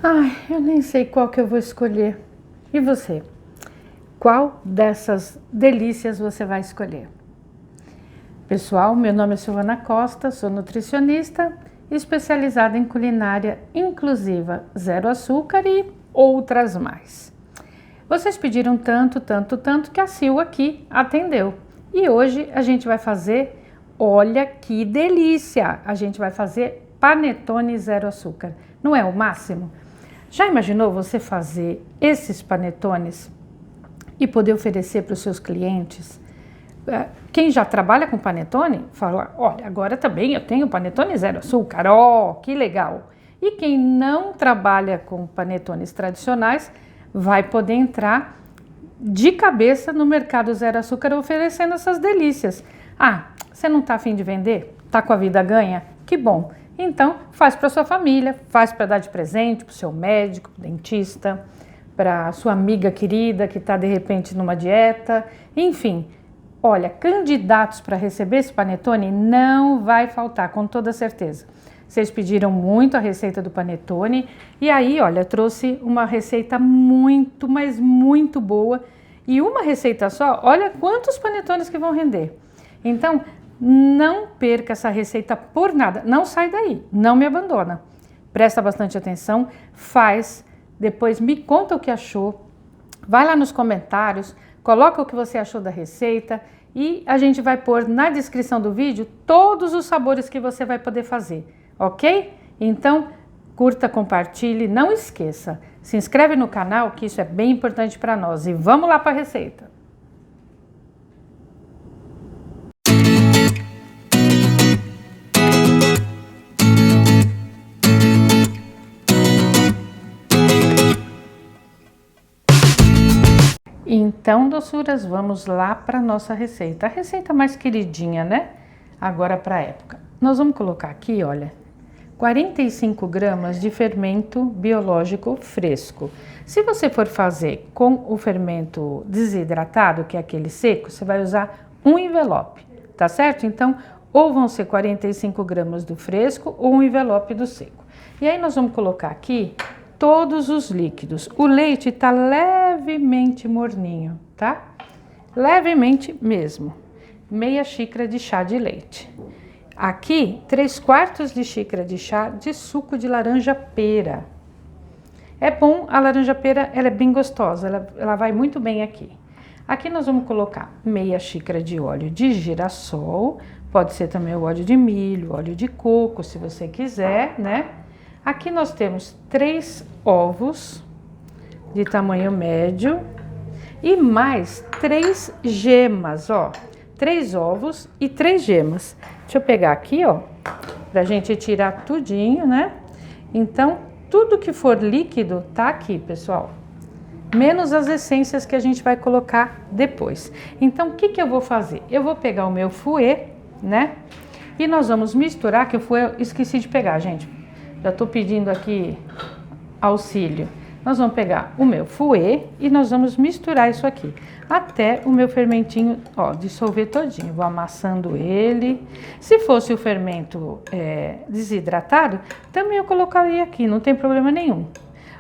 Ai, eu nem sei qual que eu vou escolher. E você? Qual dessas delícias você vai escolher? Pessoal, meu nome é Silvana Costa, sou nutricionista especializada em culinária inclusiva, zero açúcar e outras mais. Vocês pediram tanto que a Sil aqui atendeu. E hoje a gente vai fazer, olha que delícia! A gente vai fazer panetone zero açúcar. Não é o máximo? Já imaginou você fazer esses panetones e poder oferecer para os seus clientes? Quem já trabalha com panetone, fala, olha, agora também eu tenho panetone zero açúcar, que legal! E quem não trabalha com panetones tradicionais, vai poder entrar de cabeça no mercado zero açúcar oferecendo essas delícias. Ah, você não está a fim de vender? Está com a vida ganha? Que bom! Então, faz para sua família, faz para dar de presente, para o seu médico, pro dentista, para sua amiga querida que está de repente numa dieta, enfim. Olha, candidatos para receber esse panetone não vai faltar, com toda certeza. Vocês pediram muito a receita do panetone e aí, olha, eu trouxe uma receita muito, mas muito boa. E uma receita só, olha quantos panetones que vão render. Então, não perca essa receita por nada. Não sai daí, não me abandona. Presta bastante atenção, faz, depois me conta o que achou. Vai lá nos comentários, coloca o que você achou da receita e a gente vai pôr na descrição do vídeo todos os sabores que você vai poder fazer, ok? Então, curta, compartilhe, não esqueça, se inscreve no canal que isso é bem importante para nós e vamos lá para a receita. Então, doçuras, vamos lá para a nossa receita. A receita mais queridinha, né? Agora para a época. Nós vamos colocar aqui, olha, 45 gramas de fermento biológico fresco. Se você for fazer com o fermento desidratado, que é aquele seco, você vai usar um envelope, tá certo? Então, ou vão ser 45 gramas do fresco ou um envelope do seco. E aí nós vamos colocar aqui todos os líquidos. O leite está levemente morninho, tá? Levemente mesmo. Meia xícara de chá de leite. Aqui, 3/4 de xícara de chá de suco de laranja-pera. É bom, a laranja-pera, ela é bem gostosa, ela vai muito bem aqui. Aqui nós vamos colocar meia xícara de óleo de girassol, pode ser também o óleo de milho, óleo de coco, se você quiser, né? Aqui nós temos 3 ovos de tamanho médio e mais 3 gemas, ó. 3 ovos e 3 gemas. Deixa eu pegar aqui, ó, pra gente tirar tudinho, né? Então, tudo que for líquido tá aqui, pessoal. Menos as essências que a gente vai colocar depois. Então, o que que eu vou fazer? Eu vou pegar o meu fouet, né? E nós vamos misturar, que o fouet eu esqueci de pegar, gente. Já tô pedindo aqui auxílio. Nós vamos pegar o meu fouet e nós vamos misturar isso aqui até o meu fermentinho, ó, dissolver todinho. Vou amassando ele. Se fosse o fermento desidratado, também eu colocaria aqui, não tem problema nenhum.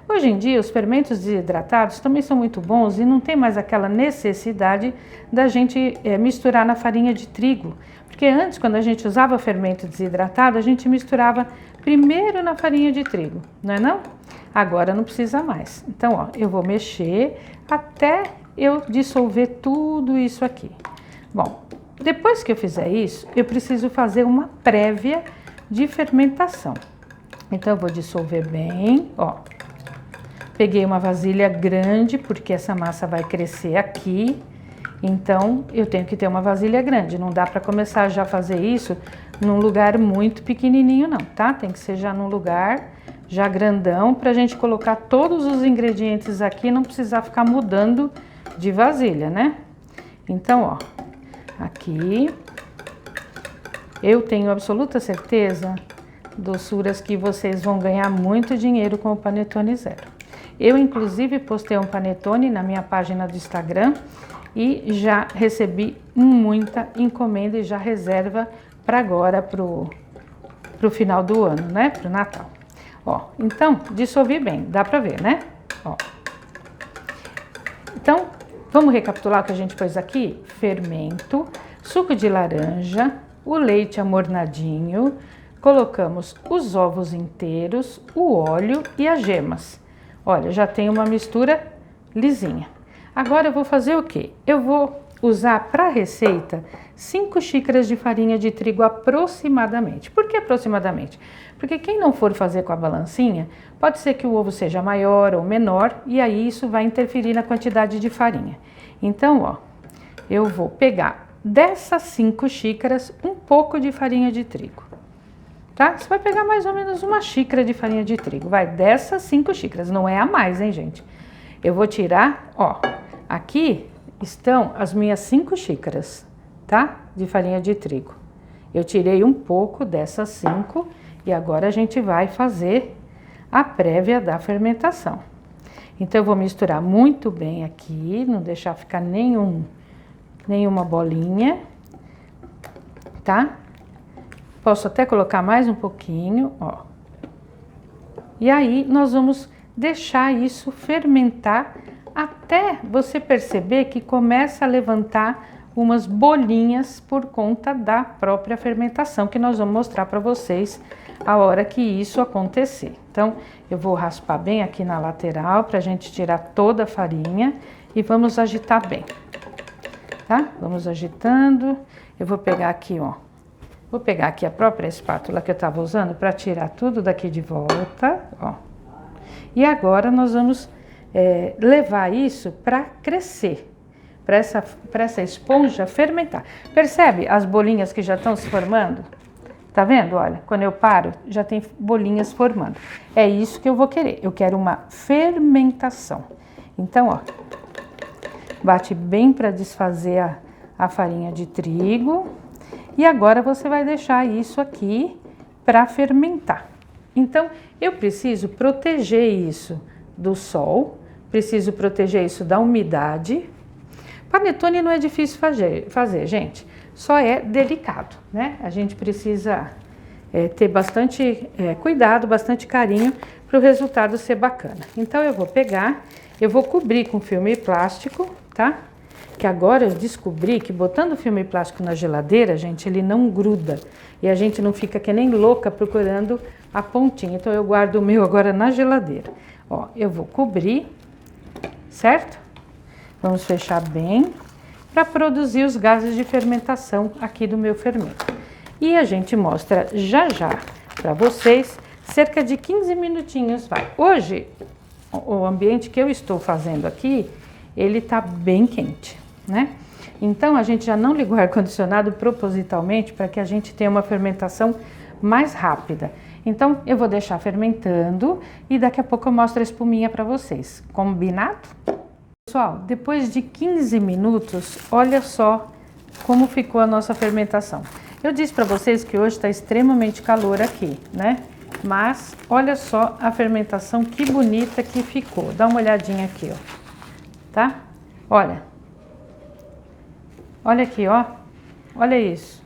Hoje em dia, os fermentos desidratados também são muito bons e não tem mais aquela necessidade da gente misturar na farinha de trigo. Porque antes, quando a gente usava fermento desidratado, a gente misturava primeiro na farinha de trigo, não é não? Agora não precisa mais. Então, ó, eu vou mexer até eu dissolver tudo isso aqui. Bom, depois que eu fizer isso, eu preciso fazer uma prévia de fermentação. Então, eu vou dissolver bem, ó. Peguei uma vasilha grande, porque essa massa vai crescer aqui. Então, eu tenho que ter uma vasilha grande. Não dá para começar já a fazer isso num lugar muito pequenininho, não, tá? Tem que ser já num lugar já grandão, pra gente colocar todos os ingredientes aqui, não precisar ficar mudando de vasilha, né? Então, ó, aqui eu tenho absoluta certeza, doçuras, que vocês vão ganhar muito dinheiro com o panetone zero. Eu, inclusive, postei um panetone na minha página do Instagram e já recebi muita encomenda e já reserva para agora, pro final do ano, né? Pro Natal. Ó, então, dissolvi bem, dá pra ver, né? Ó. Então, vamos recapitular o que a gente pôs aqui? Fermento, suco de laranja, o leite amornadinho, colocamos os ovos inteiros, o óleo e as gemas. Olha, já tem uma mistura lisinha. Agora eu vou fazer o quê? Eu vou usar para a receita 5 xícaras de farinha de trigo aproximadamente. Por que aproximadamente? Porque quem não for fazer com a balancinha, pode ser que o ovo seja maior ou menor e aí isso vai interferir na quantidade de farinha. Então, ó, eu vou pegar dessas 5 xícaras um pouco de farinha de trigo, tá? Você vai pegar mais ou menos uma xícara de farinha de trigo, vai, dessas 5 xícaras, não é a mais, hein, gente? Eu vou tirar, ó, aqui estão as minhas 5 xícaras, tá? De farinha de trigo. Eu tirei um pouco dessas 5 e agora a gente vai fazer a prévia da fermentação. Então, eu vou misturar muito bem aqui, não deixar ficar nenhuma bolinha, tá? Posso até colocar mais um pouquinho, ó. E aí, nós vamos deixar isso fermentar até você perceber que começa a levantar umas bolinhas por conta da própria fermentação, que nós vamos mostrar para vocês a hora que isso acontecer. Então, eu vou raspar bem aqui na lateral para a gente tirar toda a farinha e vamos agitar bem, tá? Vamos agitando. Eu vou pegar aqui, ó. Vou pegar aqui a própria espátula que eu estava usando para tirar tudo daqui de volta, ó. E agora nós vamos levar isso para crescer, para essa esponja fermentar. Percebe as bolinhas que já estão se formando? Tá vendo? Olha, quando eu paro, já tem bolinhas formando. É isso que eu vou querer. Eu quero uma fermentação. Então, ó, bate bem para desfazer a farinha de trigo. E agora você vai deixar isso aqui para fermentar. Então, eu preciso proteger isso do sol, preciso proteger isso da umidade. Panetone não é difícil fazer, gente, só é delicado, né? A gente precisa ter bastante cuidado, bastante carinho para o resultado ser bacana. Então, eu vou pegar, eu vou cobrir com filme plástico, tá? Que agora eu descobri que botando filme plástico na geladeira, gente, ele não gruda. E a gente não fica que nem louca procurando a pontinha. Então, eu guardo o meu agora na geladeira. Ó, eu vou cobrir, certo? Vamos fechar bem para produzir os gases de fermentação aqui do meu fermento. E a gente mostra já para vocês, cerca de 15 minutinhos vai. Hoje, o ambiente que eu estou fazendo aqui, ele tá bem quente, né? Então, a gente já não ligou o ar-condicionado propositalmente para que a gente tenha uma fermentação mais rápida. Então, eu vou deixar fermentando e daqui a pouco eu mostro a espuminha para vocês. Combinado? Pessoal, depois de 15 minutos, olha só como ficou a nossa fermentação. Eu disse para vocês que hoje está extremamente calor aqui, né? Mas olha só a fermentação, que bonita que ficou. Dá uma olhadinha aqui, ó. Tá? Olha. Olha aqui, ó. Olha isso.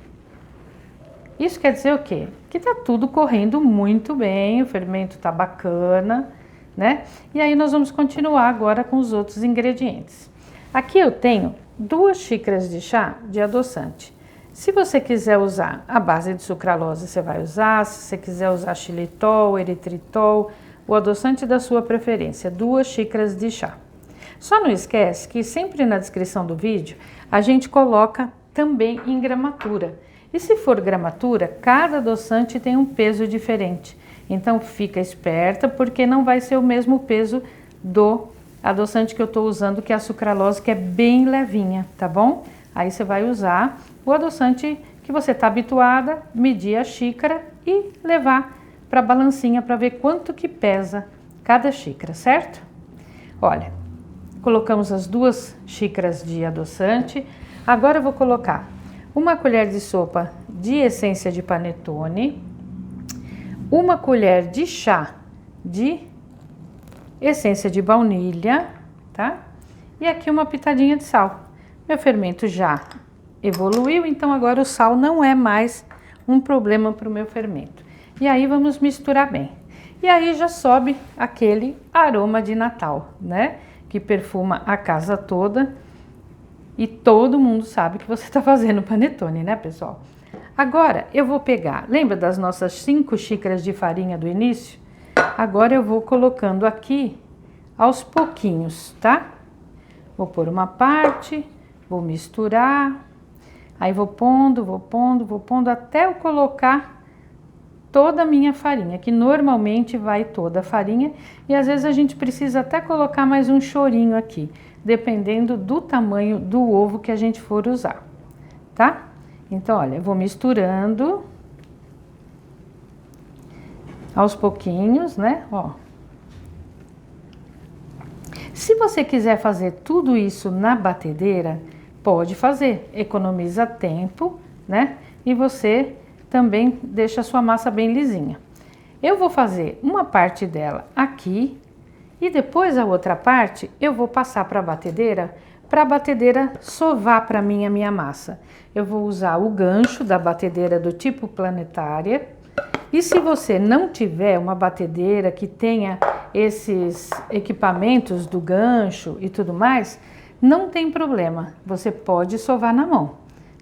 Isso quer dizer o quê? Que tá tudo correndo muito bem, o fermento tá bacana, né? E aí nós vamos continuar agora com os outros ingredientes. Aqui eu tenho 2 xícaras de chá de adoçante. Se você quiser usar a base de sucralose, você vai usar. Se você quiser usar xilitol, eritritol, o adoçante da sua preferência, 2 xícaras de chá. Só não esquece que sempre na descrição do vídeo a gente coloca também em gramatura. E se for gramatura, cada adoçante tem um peso diferente. Então fica esperta, porque não vai ser o mesmo peso do adoçante que eu estou usando, que é a sucralose, que é bem levinha, tá bom? Aí você vai usar o adoçante que você está habituada, medir a xícara e levar para a balancinha para ver quanto que pesa cada xícara, certo? Olha, colocamos as 2 xícaras de adoçante. Agora eu vou colocar 1 colher de sopa de essência de panetone, 1 colher de chá de essência de baunilha, tá? E aqui uma pitadinha de sal. Meu fermento já evoluiu, então agora o sal não é mais um problema para o meu fermento. E aí vamos misturar bem. E aí já sobe aquele aroma de Natal, né? Que perfuma a casa toda e todo mundo sabe que você está fazendo panetone, né, pessoal? Agora eu vou pegar, lembra das nossas 5 xícaras de farinha do início? Agora eu vou colocando aqui aos pouquinhos, tá? Vou pôr uma parte, vou misturar, aí vou pondo até eu colocar toda a minha farinha, que normalmente vai toda a farinha, e às vezes a gente precisa até colocar mais um chorinho aqui, dependendo do tamanho do ovo que a gente for usar, tá? Então, olha, eu vou misturando aos pouquinhos, né? Ó. Se você quiser fazer tudo isso na batedeira, pode fazer, economiza tempo, né? E você também deixa a sua massa bem lisinha. Eu vou fazer uma parte dela aqui e depois a outra parte eu vou passar para a batedeira sovar para mim a minha massa. Eu vou usar o gancho da batedeira do tipo planetária. E se você não tiver uma batedeira que tenha esses equipamentos do gancho e tudo mais, não tem problema, você pode sovar na mão,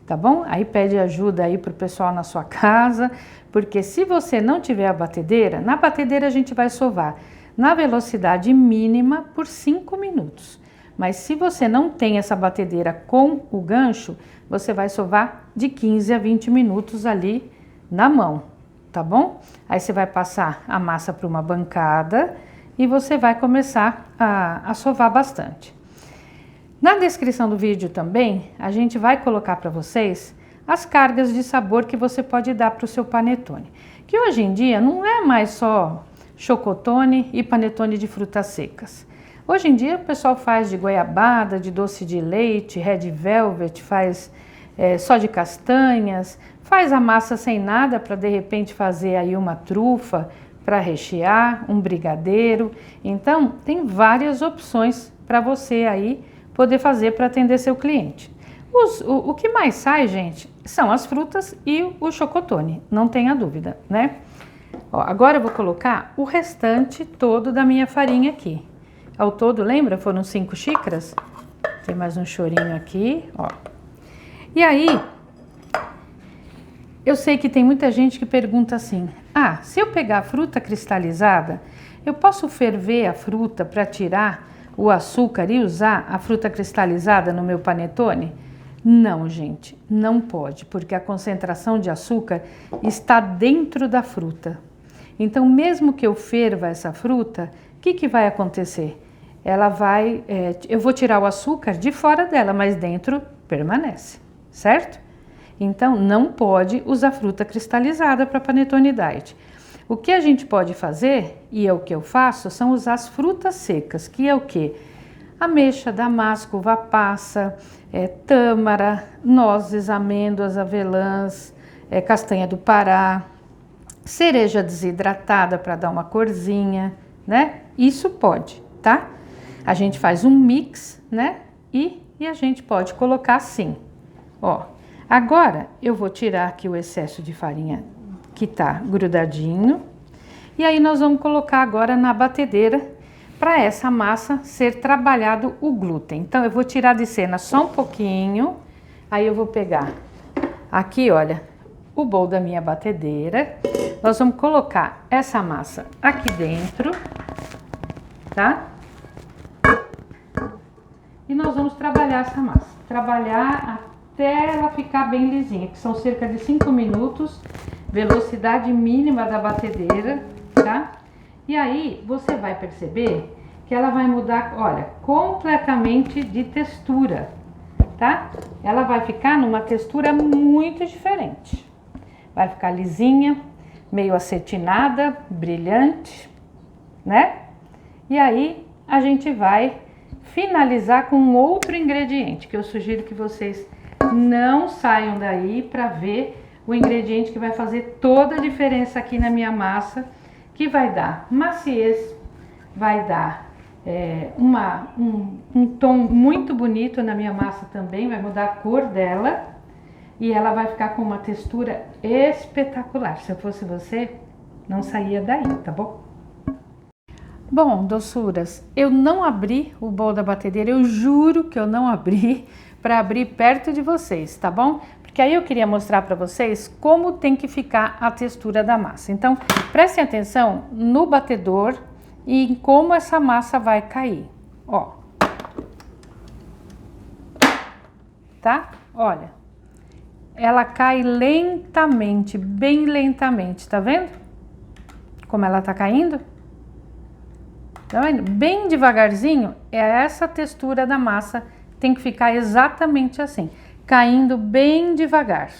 tá bom? Aí pede ajuda aí pro pessoal na sua casa, porque se você não tiver a batedeira, na batedeira a gente vai sovar na velocidade mínima por 5 minutos. Mas se você não tem essa batedeira com o gancho, você vai sovar de 15 a 20 minutos ali na mão, tá bom? Aí você vai passar a massa para uma bancada e você vai começar a sovar bastante. Na descrição do vídeo também, a gente vai colocar para vocês as cargas de sabor que você pode dar para o seu panetone. Que hoje em dia não é mais só chocotone e panetone de frutas secas. Hoje em dia o pessoal faz de goiabada, de doce de leite, red velvet, faz só de castanhas, faz a massa sem nada para de repente fazer aí uma trufa para rechear, um brigadeiro. Então tem várias opções para você aí poder fazer para atender seu cliente. O que mais sai, gente, são as frutas e o chocotone, não tenha dúvida, né? Ó, agora eu vou colocar o restante todo da minha farinha aqui. Ao todo, lembra? Foram 5 xícaras. Tem mais um chorinho aqui, ó. E aí, eu sei que tem muita gente que pergunta assim: ah, se eu pegar a fruta cristalizada, eu posso ferver a fruta para tirar o açúcar e usar a fruta cristalizada no meu panetone? Não, gente, não pode, porque a concentração de açúcar está dentro da fruta. Então, mesmo que eu ferva essa fruta, o que vai acontecer? Ela vai, eu vou tirar o açúcar de fora dela, mas dentro permanece, certo? Então, não pode usar fruta cristalizada para panetone diet. O que a gente pode fazer, e é o que eu faço, são usar as frutas secas, que é o quê? Ameixa, damasco, uva passa, tâmara, nozes, amêndoas, avelãs, castanha do Pará, cereja desidratada para dar uma corzinha, né? Isso pode, tá? A gente faz um mix, né? E a gente pode colocar assim, ó. Agora eu vou tirar aqui o excesso de farinha que tá grudadinho. E aí nós vamos colocar agora na batedeira para essa massa ser trabalhado o glúten. Então eu vou tirar de cena só um pouquinho. Aí eu vou pegar aqui, olha, o bowl da minha batedeira. Nós vamos colocar essa massa aqui dentro, tá? E nós vamos trabalhar essa massa. Trabalhar até ela ficar bem lisinha, que são cerca de 5 minutos, velocidade mínima da batedeira, tá? E aí você vai perceber que ela vai mudar, olha, completamente de textura, tá? Ela vai ficar numa textura muito diferente. Vai ficar lisinha, meio acetinada, brilhante, né? E aí a gente vai finalizar com outro ingrediente, que eu sugiro que vocês não saiam daí para ver o ingrediente que vai fazer toda a diferença aqui na minha massa, que vai dar maciez, vai dar um tom muito bonito na minha massa também, vai mudar a cor dela e ela vai ficar com uma textura espetacular. Se eu fosse você, não saía daí, tá bom? Bom, doçuras, eu não abri o bowl da batedeira, eu juro que eu não abri para abrir perto de vocês, tá bom? Porque aí eu queria mostrar para vocês como tem que ficar a textura da massa. Então, prestem atenção no batedor e em como essa massa vai cair, ó. Tá? Olha, ela cai lentamente, bem lentamente, tá vendo? Como ela tá caindo? Tá vendo? Bem devagarzinho, é essa textura da massa, tem que ficar exatamente assim, caindo bem devagar.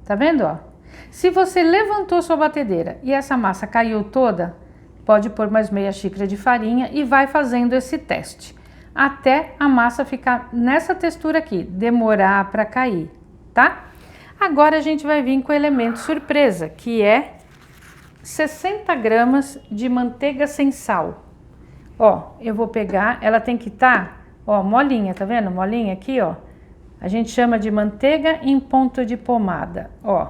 Tá vendo, ó? Se você levantou sua batedeira e essa massa caiu toda, pode pôr mais meia xícara de farinha e vai fazendo esse teste, até a massa ficar nessa textura aqui, demorar para cair, tá? Agora a gente vai vir com o elemento surpresa, que é 60 gramas de manteiga sem sal. Ó, eu vou pegar, ela tem que estar, ó, molinha, tá vendo? Molinha aqui, ó. A gente chama de manteiga em ponto de pomada, ó.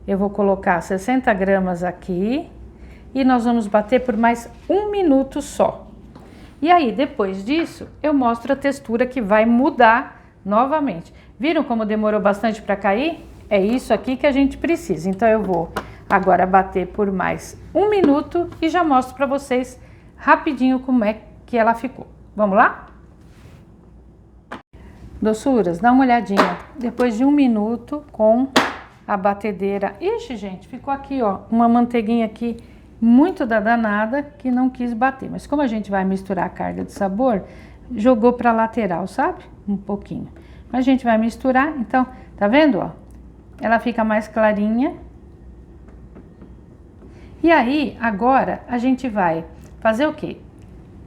Eu vou colocar 60 gramas aqui e nós vamos bater por mais 1 minuto só. E aí, depois disso, eu mostro a textura que vai mudar novamente. Viram como demorou bastante para cair? É isso aqui que a gente precisa. Então, eu vou agora bater por mais 1 minuto e já mostro para vocês rapidinho como é que ela ficou. Vamos lá? Doçuras, dá uma olhadinha. Depois de 1 minuto com a batedeira. Ixi, gente, ficou aqui, ó, uma manteiguinha aqui muito danada que não quis bater. Mas como a gente vai misturar a carga de sabor, jogou para lateral, sabe? Um pouquinho. Mas a gente vai misturar, então, tá vendo, ó? Ela fica mais clarinha. E aí, agora, a gente vai fazer o quê?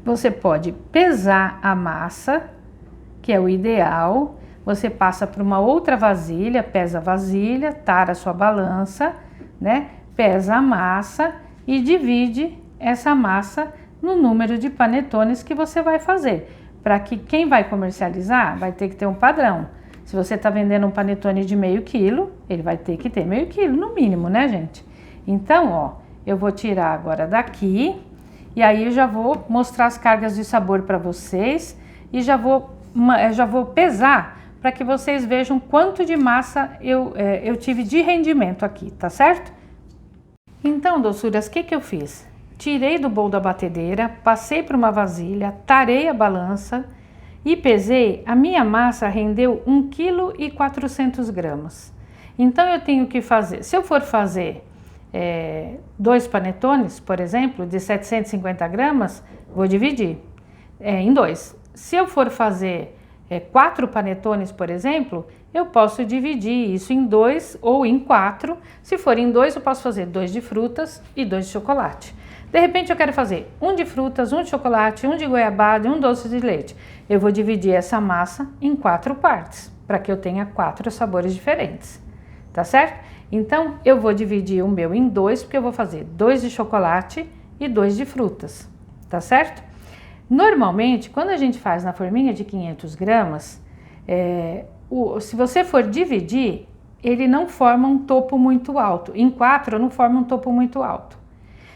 Você pode pesar a massa, que é o ideal. Você passa para uma outra vasilha, pesa a vasilha, tara a sua balança, né? Pesa a massa e divide essa massa no número de panetones que você vai fazer. Para que quem vai comercializar vai ter que ter um padrão. Se você está vendendo um panetone de meio quilo, ele vai ter que ter meio quilo no mínimo, né, gente? Então, ó, eu vou tirar agora daqui e aí eu já vou mostrar as cargas de sabor para vocês e já vou pesar para que vocês vejam quanto de massa eu tive de rendimento aqui, tá certo? Então, doçuras, o que eu fiz? Tirei do bowl da batedeira, passei para uma vasilha, tarei a balança e pesei. A minha massa rendeu 1,4 kg. Então, eu tenho que fazer, se eu for fazer 2 panetones, por exemplo, de 750 gramas, vou dividir em 2. Se eu for fazer 4 panetones, por exemplo, eu posso dividir isso em 2 ou em 4. Se for em 2, eu posso fazer 2 de frutas e 2 de chocolate. De repente, eu quero fazer 1 de frutas, 1 de chocolate, 1 de goiabada e 1 doce de leite. Eu vou dividir essa massa em 4 partes, para que eu tenha 4 sabores diferentes, tá certo? Então, eu vou dividir o meu em 2, porque eu vou fazer 2 de chocolate e 2 de frutas, tá certo? Normalmente, quando a gente faz na forminha de 500 gramas, se você for dividir, ele não forma um topo muito alto. Em 4, não forma um topo muito alto.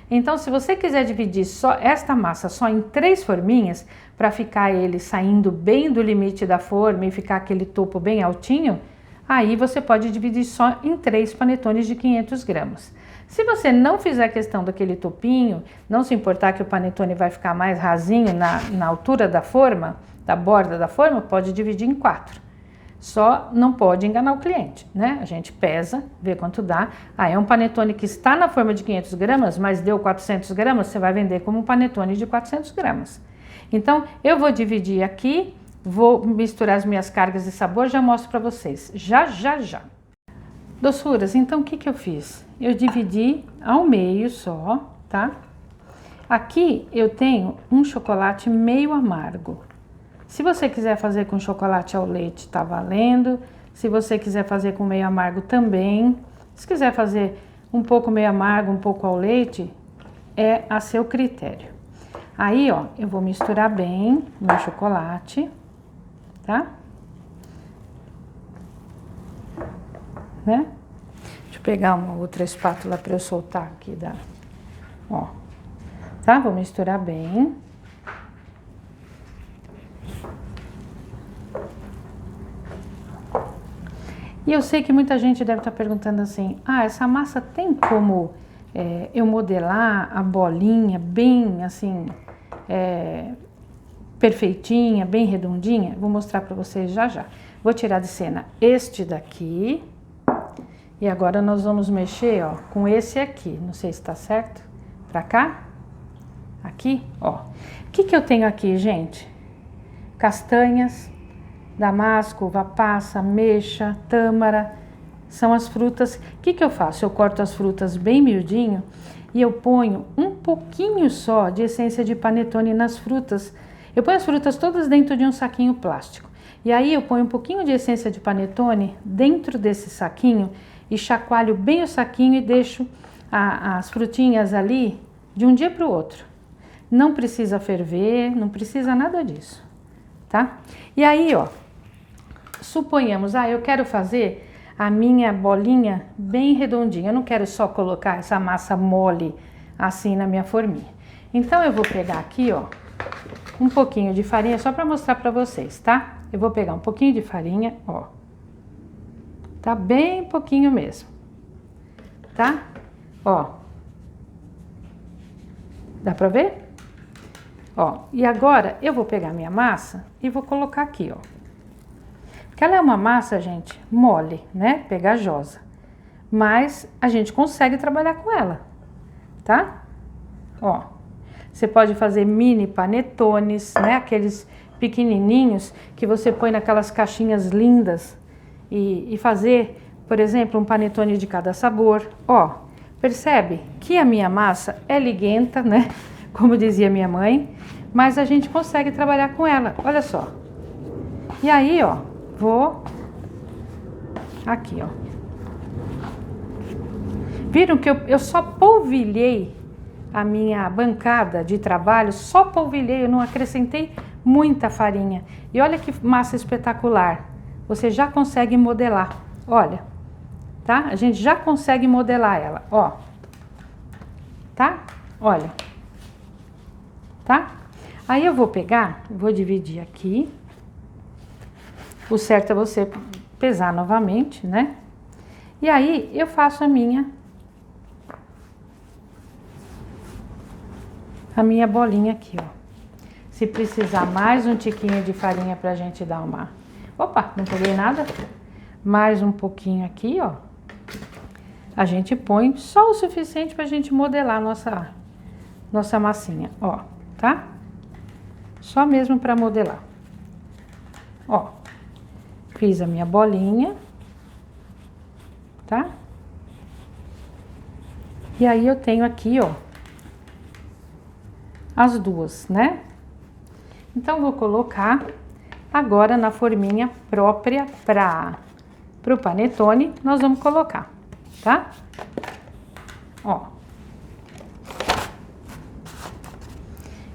Então, se você quiser dividir só esta massa só em 3 forminhas, para ficar ele saindo bem do limite da forma e ficar aquele topo bem altinho, aí você pode dividir só em 3 panetones de 500 gramas. Se você não fizer questão daquele topinho, não se importar que o panetone vai ficar mais rasinho na altura da forma, da borda da forma, pode dividir em 4. Só não pode enganar o cliente, né? A gente pesa, vê quanto dá. É um panetone que está na forma de 500 gramas, mas deu 400 gramas, você vai vender como um panetone de 400 gramas. Então, eu vou dividir aqui, vou misturar as minhas cargas de sabor, já mostro para vocês. Já. Doçuras, então o que eu fiz? Eu dividi ao meio só, tá? Aqui eu tenho um chocolate meio amargo. Se você quiser fazer com chocolate ao leite, tá valendo. Se você quiser fazer com meio amargo também. Se quiser fazer um pouco meio amargo, um pouco ao leite, é a seu critério. Aí, ó, eu vou misturar bem meu chocolate, tá? Né? Deixa eu pegar uma outra espátula para eu soltar aqui, ó. tá? Vou misturar bem. E eu sei que muita gente deve estar perguntando assim, essa massa tem como eu modelar a bolinha bem assim, perfeitinha, bem redondinha? Vou mostrar para vocês já já. Vou tirar de cena este daqui. E agora nós vamos mexer, ó, com esse aqui. Não sei se tá certo. Pra cá. Aqui, ó. O que que eu tenho aqui, gente? Castanhas, damasco, uva passa, ameixa, tâmara. São as frutas. O que que eu faço? Eu corto as frutas bem miudinho e eu ponho um pouquinho só de essência de panetone nas frutas. Eu ponho as frutas todas dentro de um saquinho plástico. E aí eu ponho um pouquinho de essência de panetone dentro desse saquinho e chacoalho bem o saquinho e deixo as frutinhas ali de um dia para o outro. Não precisa ferver, não precisa nada disso, tá? E aí, ó, suponhamos, eu quero fazer a minha bolinha bem redondinha. Eu não quero só colocar essa massa mole assim na minha forminha. Então eu vou pegar aqui, ó, um pouquinho de farinha só para mostrar para vocês, tá? Eu vou pegar um pouquinho de farinha, ó. Tá bem pouquinho mesmo, tá? Ó. Dá pra ver? Ó, e agora eu vou pegar minha massa e vou colocar aqui, ó. Porque ela é uma massa, gente, mole, né? Pegajosa. Mas a gente consegue trabalhar com ela, tá? Ó. Você pode fazer mini panetones, né? Aqueles pequenininhos que você põe naquelas caixinhas lindas. E fazer, por exemplo, um panetone de cada sabor. Ó, percebe que a minha massa é liguenta, né? Como dizia minha mãe, mas a gente consegue trabalhar com ela, olha só. E aí, ó, vou aqui, ó. Viram que eu só polvilhei a minha bancada de trabalho, só polvilhei, eu não acrescentei muita farinha. E olha que massa espetacular. Você já consegue modelar, olha, tá? A gente já consegue modelar ela, ó, tá? Olha, tá? Aí eu vou pegar, vou dividir aqui. O certo é você pesar novamente, né? E aí eu faço a minha bolinha aqui, ó. Se precisar mais um tiquinho de farinha pra gente dar uma... Opa, não peguei nada. Mais um pouquinho aqui, ó. A gente põe só o suficiente pra gente modelar nossa massinha, ó, tá? Só mesmo pra modelar. Ó, fiz a minha bolinha, tá? E aí eu tenho aqui, ó, as duas, né? Então vou colocar agora na forminha própria para o panetone, nós vamos colocar, tá? Ó.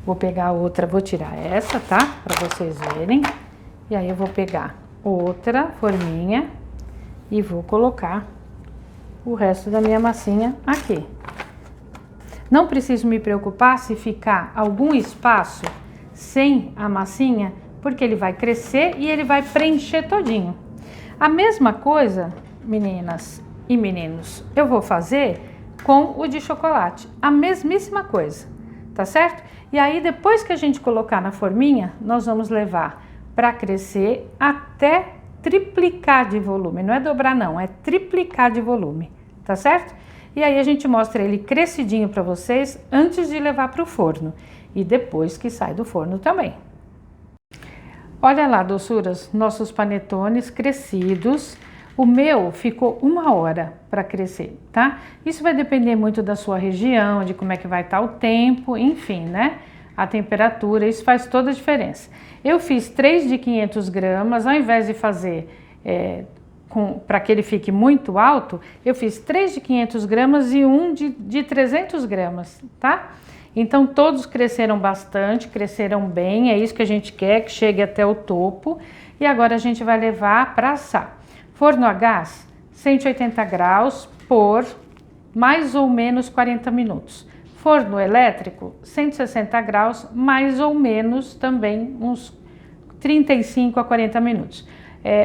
Vou pegar outra, vou tirar essa, tá? Para vocês verem. E aí eu vou pegar outra forminha e vou colocar o resto da minha massinha aqui. Não preciso me preocupar se ficar algum espaço sem a massinha, porque ele vai crescer e ele vai preencher todinho. A mesma coisa, meninas e meninos, eu vou fazer com o de chocolate. A mesmíssima coisa, tá certo? E aí, depois que a gente colocar na forminha, nós vamos levar para crescer até triplicar de volume. Não é dobrar não, é triplicar de volume, tá certo? E aí a gente mostra ele crescidinho para vocês antes de levar para o forno. E depois que sai do forno também. Olha lá, doçuras, nossos panetones crescidos. O meu ficou 1 hora para crescer, tá? Isso vai depender muito da sua região, de como é que vai estar o tempo, enfim, né? A temperatura, isso faz toda a diferença. Eu fiz 3 de 500 gramas, ao invés de fazer para que ele fique muito alto, eu fiz 3 de 500 gramas e um de 300 gramas, tá? Então, todos cresceram bastante, cresceram bem, é isso que a gente quer, que chegue até o topo. E agora a gente vai levar para assar. Forno a gás, 180 graus por mais ou menos 40 minutos. forno elétrico, 160 graus, mais ou menos também uns 35 a 40 minutos.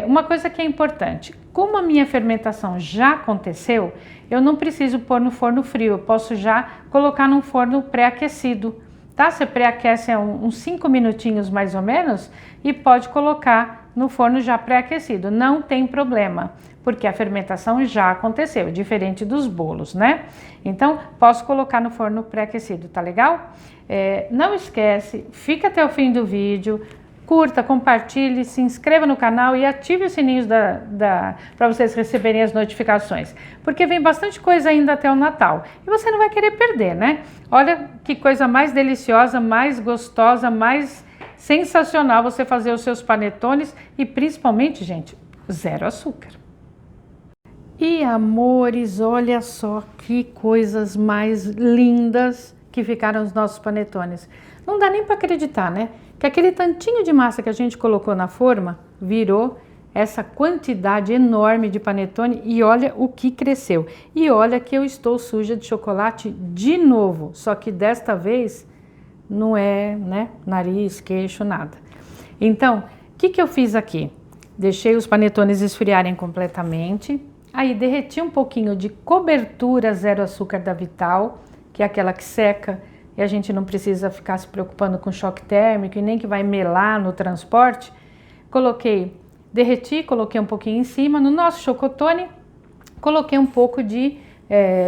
Uma coisa que é importante, como a minha fermentação já aconteceu, eu não preciso pôr no forno frio, eu posso já colocar num forno pré-aquecido, tá? Você pré-aquece uns 5 minutinhos mais ou menos e pode colocar no forno já pré-aquecido, não tem problema, porque a fermentação já aconteceu, diferente dos bolos, né? Então, posso colocar no forno pré-aquecido, tá legal? Não esquece, fica até o fim do vídeo, curta, compartilhe, se inscreva no canal e ative os sininhos para vocês receberem as notificações, porque vem bastante coisa ainda até o Natal e você não vai querer perder, né? Olha que coisa mais deliciosa, mais gostosa, mais sensacional você fazer os seus panetones e principalmente, gente, zero açúcar. E amores, olha só que coisas mais lindas que ficaram os nossos panetones. Não dá nem para acreditar, né? Que aquele tantinho de massa que a gente colocou na forma virou essa quantidade enorme de panetone e olha o que cresceu. E olha que eu estou suja de chocolate de novo, só que desta vez não é, né, nariz, queixo, nada. Então, o que eu fiz aqui? Deixei os panetones esfriarem completamente, aí derreti um pouquinho de cobertura zero açúcar da Vital, que é aquela que seca, e a gente não precisa ficar se preocupando com choque térmico e nem que vai melar no transporte. Derreti, coloquei um pouquinho em cima. No nosso chocotone, coloquei um pouco de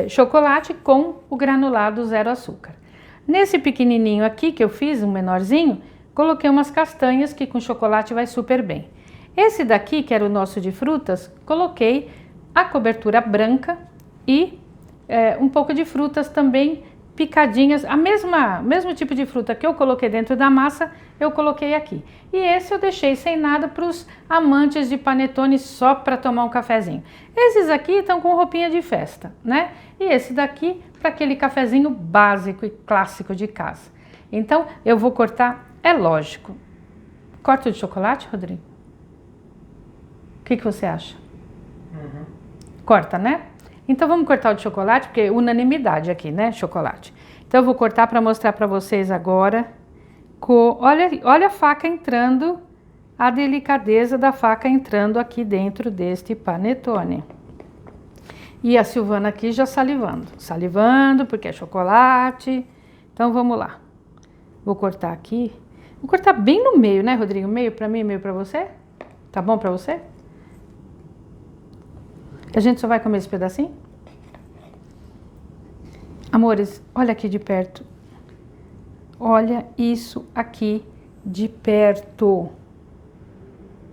chocolate com o granulado zero açúcar. Nesse pequenininho aqui que eu fiz, um menorzinho, coloquei umas castanhas que com chocolate vai super bem. Esse daqui, que era o nosso de frutas, coloquei a cobertura branca e um pouco de frutas também picadinhas, mesmo tipo de fruta que eu coloquei dentro da massa, eu coloquei aqui. E esse eu deixei sem nada para os amantes de panetone só para tomar um cafezinho. Esses aqui estão com roupinha de festa, né? E esse daqui para aquele cafezinho básico e clássico de casa. Então, eu vou cortar, é lógico. Corto de chocolate, Rodrigo? O que você acha? Uhum. Corta, né? Então vamos cortar o de chocolate, porque unanimidade aqui, né, chocolate. Então eu vou cortar para mostrar para vocês agora. Olha a faca entrando, a delicadeza da faca entrando aqui dentro deste panetone. E a Silvana aqui já salivando porque é chocolate. Então vamos lá. Vou cortar aqui. Vou cortar bem no meio, né, Rodrigo? Meio para mim, meio para você? Tá bom para você? A gente só vai comer esse pedacinho? Amores, olha aqui de perto. Olha isso aqui de perto.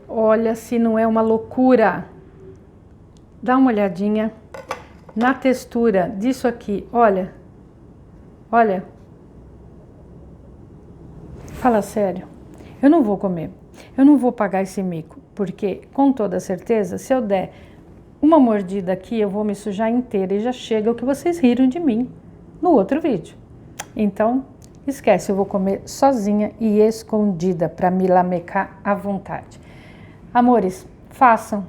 Olha se não é uma loucura. Dá uma olhadinha na textura disso aqui. Olha. Olha. Fala sério. Eu não vou comer. Eu não vou pagar esse mico. Porque, com toda certeza, se eu der uma mordida aqui, eu vou me sujar inteira e já chega o que vocês riram de mim no outro vídeo. Então, esquece, eu vou comer sozinha e escondida para me lamecar à vontade. Amores, façam,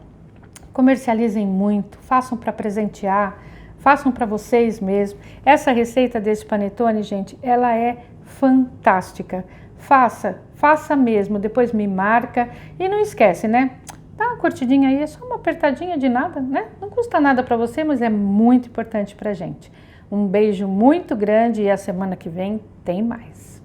comercializem muito, façam para presentear, façam para vocês mesmos. Essa receita desse panetone, gente, ela é fantástica. Faça mesmo, depois me marca e não esquece, né? Dá uma curtidinha aí, é só uma apertadinha de nada, né? Não custa nada para você, mas é muito importante pra gente. Um beijo muito grande e a semana que vem tem mais.